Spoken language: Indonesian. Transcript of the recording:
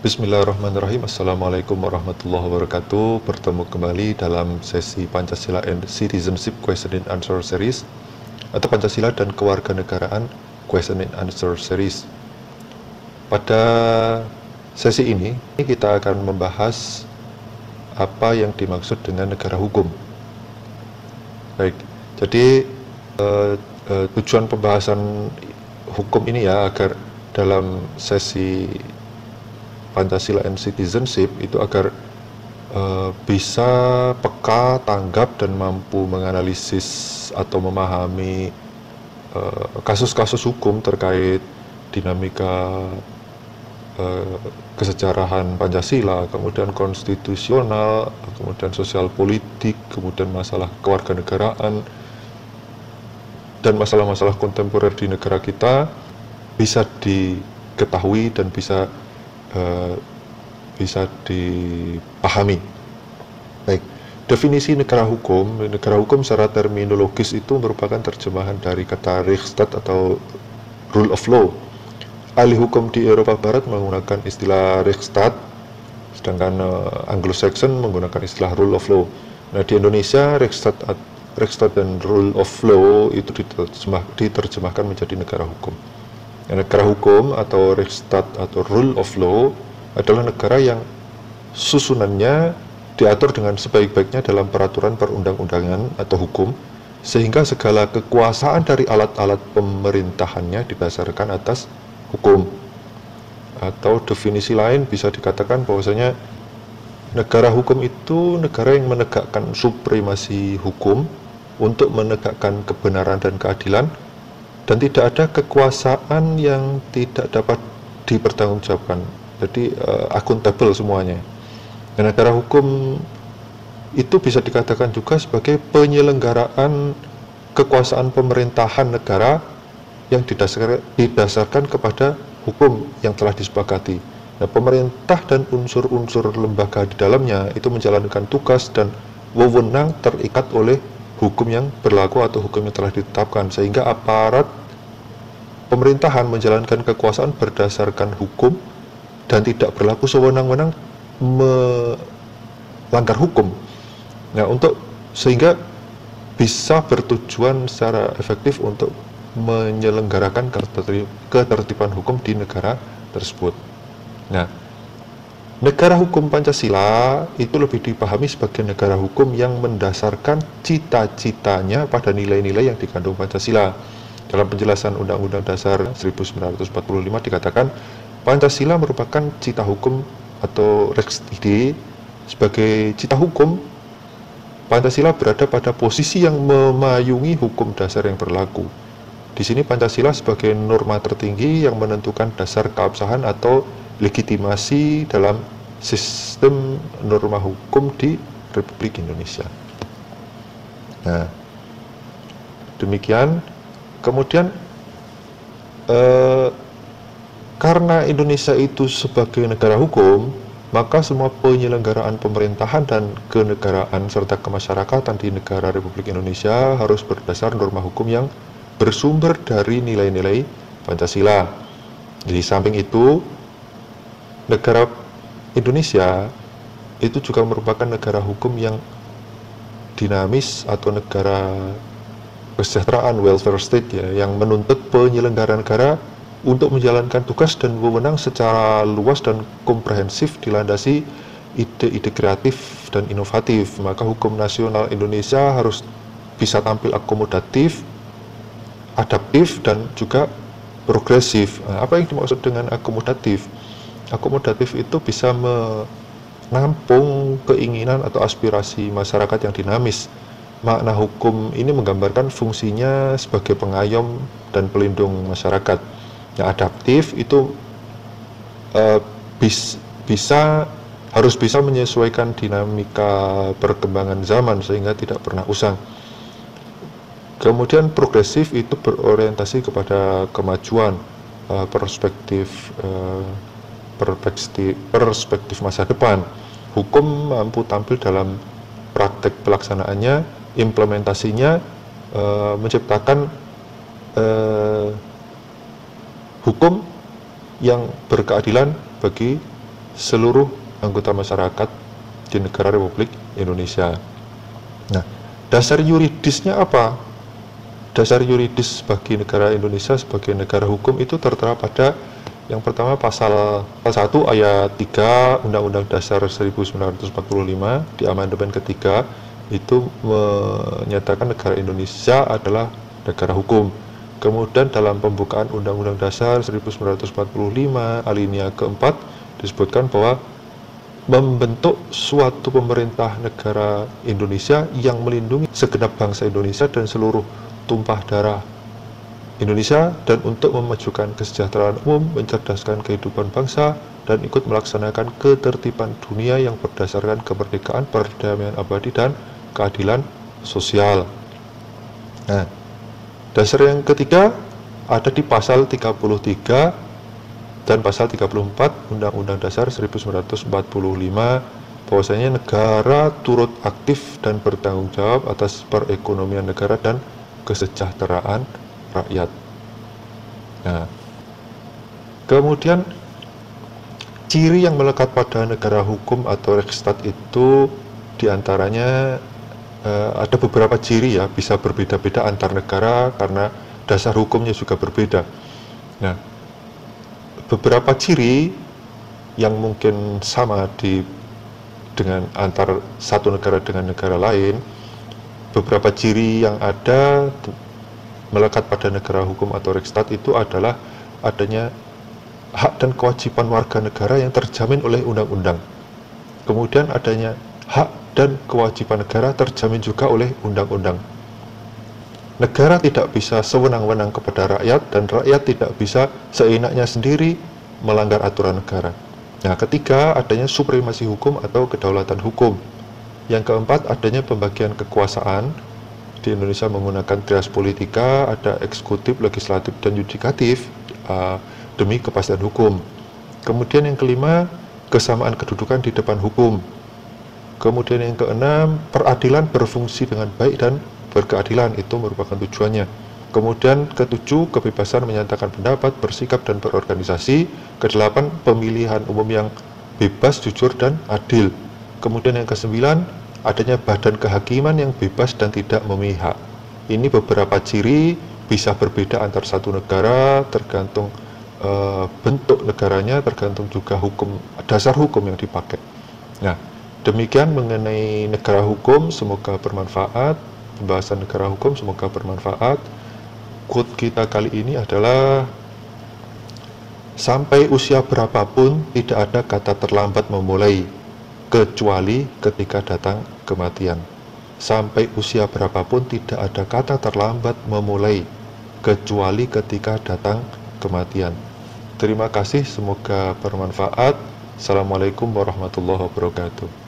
Bismillahirrahmanirrahim. Assalamualaikum warahmatullahi wabarakatuh. Bertemu kembali dalam sesi Pancasila and Citizenship Question and Answer Series atau Pancasila dan Kewarganegaraan Question and Answer Series. Pada sesi ini kita akan membahas apa yang dimaksud dengan negara hukum. Baik, jadi tujuan pembahasan hukum ini ya agar dalam sesi Pancasila and Citizenship itu agar bisa peka, tanggap, dan mampu menganalisis atau memahami kasus-kasus hukum terkait dinamika kesejarahan Pancasila, kemudian konstitusional, kemudian sosial politik, kemudian masalah kewarganegaraan, dan masalah-masalah kontemporer di negara kita bisa diketahui dan bisa dipahami. Baik, definisi negara hukum secara terminologis itu merupakan terjemahan dari kata Rechtsstaat atau rule of law. Ahli hukum di Eropa Barat menggunakan istilah Rechtsstaat, sedangkan Anglo-Saxon menggunakan istilah rule of law. Nah, di Indonesia Rechtsstaat dan rule of law itu diterjemahkan menjadi negara hukum. Negara hukum atau Rechtsstaat atau rule of law adalah negara yang susunannya diatur dengan sebaik-baiknya dalam peraturan perundang-undangan atau hukum, sehingga segala kekuasaan dari alat-alat pemerintahannya didasarkan atas hukum. Atau definisi lain bisa dikatakan bahwasanya negara hukum itu negara yang menegakkan supremasi hukum untuk menegakkan kebenaran dan keadilan, dan tidak ada kekuasaan yang tidak dapat dipertanggungjawabkan. Jadi akuntabel semuanya. Dan negara hukum itu bisa dikatakan juga sebagai penyelenggaraan kekuasaan pemerintahan negara yang didasarkan kepada hukum yang telah disepakati. Nah, pemerintah dan unsur-unsur lembaga di dalamnya itu menjalankan tugas dan wewenang terikat oleh hukum yang berlaku atau hukum yang telah ditetapkan, sehingga aparat pemerintahan menjalankan kekuasaan berdasarkan hukum dan tidak berlaku sewenang-wenang melanggar hukum. Nah, sehingga bisa bertujuan secara efektif untuk menyelenggarakan ketertiban hukum di negara tersebut. Nah, negara hukum Pancasila itu lebih dipahami sebagai negara hukum yang mendasarkan cita-citanya pada nilai-nilai yang dikandung Pancasila. Dalam penjelasan Undang-Undang Dasar 1945 dikatakan, Pancasila merupakan cita hukum atau Rechtside. Sebagai cita hukum, Pancasila berada pada posisi yang memayungi hukum dasar yang berlaku. Di sini Pancasila sebagai norma tertinggi yang menentukan dasar keabsahan atau legitimasi dalam sistem norma hukum di Republik Indonesia. Nah, demikian. Kemudian karena Indonesia itu sebagai negara hukum, maka semua penyelenggaraan pemerintahan dan kenegaraan serta kemasyarakatan di negara Republik Indonesia harus berdasar norma hukum yang bersumber dari nilai-nilai Pancasila. Di samping itu, negara Indonesia itu juga merupakan negara hukum yang dinamis atau negara kesejahteraan, welfare state ya, yang menuntut penyelenggara negara untuk menjalankan tugas dan wewenang secara luas dan komprehensif dilandasi ide-ide kreatif dan inovatif. Maka hukum nasional Indonesia harus bisa tampil akomodatif, adaptif, dan juga progresif. Nah, apa yang dimaksud dengan akomodatif? Akomodatif itu bisa menampung keinginan atau aspirasi masyarakat yang dinamis. Makna hukum ini menggambarkan fungsinya sebagai pengayom dan pelindung masyarakat. Yang adaptif itu harus bisa menyesuaikan dinamika perkembangan zaman sehingga tidak pernah usang. Kemudian progresif itu berorientasi kepada kemajuan, perspektif masa depan. Hukum mampu tampil dalam praktek pelaksanaannya, implementasinya, menciptakan hukum yang berkeadilan bagi seluruh anggota masyarakat di negara Republik Indonesia. Nah, dasar yuridisnya apa? Dasar yuridis bagi negara Indonesia sebagai negara hukum itu tertera pada yang pertama pasal 1 ayat 3 Undang-Undang Dasar 1945 di amandemen ketiga itu menyatakan negara Indonesia adalah negara hukum. Kemudian dalam pembukaan Undang-Undang Dasar 1945 alinea keempat disebutkan bahwa membentuk suatu pemerintah negara Indonesia yang melindungi segenap bangsa Indonesia dan seluruh tumpah darah Indonesia, dan untuk memajukan kesejahteraan umum, mencerdaskan kehidupan bangsa, dan ikut melaksanakan ketertiban dunia yang berdasarkan kemerdekaan, perdamaian abadi, dan keadilan sosial. Nah, dasar yang ketiga ada di pasal 33 dan pasal 34 Undang-Undang Dasar 1945, bahwasanya negara turut aktif dan bertanggung jawab atas perekonomian negara dan kesejahteraan rakyat. Nah, kemudian ciri yang melekat pada negara hukum atau Rechtsstaat itu diantaranya ada beberapa ciri ya, bisa berbeda-beda antar negara karena dasar hukumnya juga berbeda. Nah, beberapa ciri yang mungkin sama dengan antar satu negara dengan negara lain, beberapa ciri yang ada melekat pada negara hukum atau Rechtsstaat itu adalah adanya hak dan kewajiban warga negara yang terjamin oleh undang-undang. Kemudian adanya hak dan kewajiban negara terjamin juga oleh undang-undang. Negara tidak bisa sewenang-wenang kepada rakyat, dan rakyat tidak bisa seenaknya sendiri melanggar aturan negara. Nah, ketiga, adanya supremasi hukum atau kedaulatan hukum. Yang keempat, adanya pembagian kekuasaan. Di Indonesia menggunakan trias politika, ada eksekutif, legislatif, dan yudikatif demi kepastian hukum. Kemudian yang kelima, kesamaan kedudukan di depan hukum. Kemudian yang keenam, peradilan berfungsi dengan baik dan berkeadilan, itu merupakan tujuannya. Kemudian ketujuh, kebebasan menyatakan pendapat, bersikap, dan berorganisasi. Kedelapan, pemilihan umum yang bebas, jujur, dan adil. Kemudian yang kesembilan, adanya badan kehakiman yang bebas dan tidak memihak. Ini beberapa ciri, bisa berbeda antar satu negara, tergantung bentuk negaranya, tergantung juga dasar hukum yang dipakai. Nah, demikian mengenai negara hukum, semoga bermanfaat. Pembahasan negara hukum semoga bermanfaat. Quote kita kali ini adalah, sampai usia berapapun tidak ada kata terlambat memulai, kecuali ketika datang kematian. Sampai usia berapapun tidak ada kata terlambat memulai, kecuali ketika datang kematian. Terima kasih, semoga bermanfaat. Assalamualaikum warahmatullahi wabarakatuh.